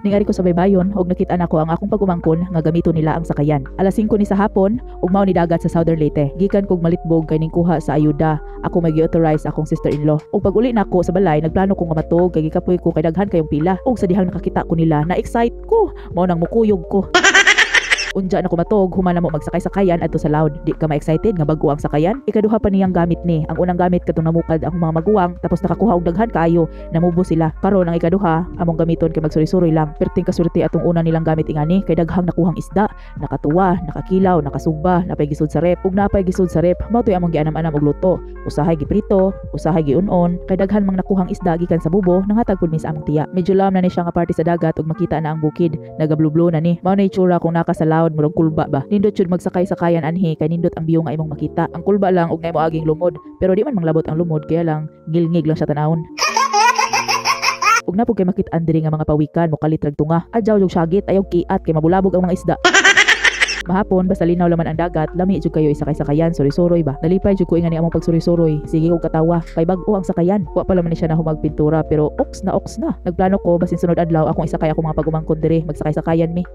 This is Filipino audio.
Ning ari ko sa baybayon og nakita nako ang akong pagumangkon nga gamito nila ang sakayan. Alas 5 ni sa hapon ug mao ni dagat sa Southern Leyte. Gikan kog Malitbog kay ning kuha sa ayuda. Ako magi-authorize akong sister-in-law. Ug pag uli nako sa balay nagplano ko nga matog kay gikapoy ko kay daghan kayong pila. Ug sa dihang nakakita ko nila na-excite ko. Mao nang mukuyog ko. Unja na ko matog, humana mo magsakay-sakayan adto sa loud. Di ka ma-excited nga bago ang sakayan? Ikaduha pa niyang gamit ni. Ang unang gamit katong namukad ang mga maguwang tapos nakakuha og daghan kaayo, namubo sila. Karon ang ikaduha, among gamiton kay magsuri-suri lang. Perting kasurti atong una nilang gamit ingani kay daghang nakuhang isda, nakatuwa, nakakilaw, nakasugba, napay gisud sa rep. Ug napay gisud sa rep, mao toy among gianam-anam og luto. Usahay giprito, usahay giunon, kay daghan mang nakuhang isda gikan sa bubo, nangatag pud mi sa among tiya. Medyo lam na ni siya nga party sa dagat ug makita na ang bukid, nagablu-blu na ni. Mao na itsura kung naka sa loud murag kulba ba. Nindot jud magsakay-sakayan anhi kay nindot ang view nga imong makita. Ang kulba lang ug nay mo aging lumod, pero di man manglabot ang lumod kaya lang ngilngig lang sa tanawon. Ug napog kay makit-an diri nga mga pawikan mo kalitrag tunga. Adjaw jud syagit ayaw kiat kay mabulabog ang mga isda. Mahapon basta linaw laman ang dagat, lami jud kayo isakay-sakayan, suri-suroy ba. Nalipay jud ko ingani among pagsuri-suroy. Sige kog katawa, kay bag-o ang sakayan. Wa pa laman ni siya na humagpintura pero oks na. Nagplano ko basin sunod adlaw akong isakay ako mga pagumangkon diri, magsakay-sakayan mi.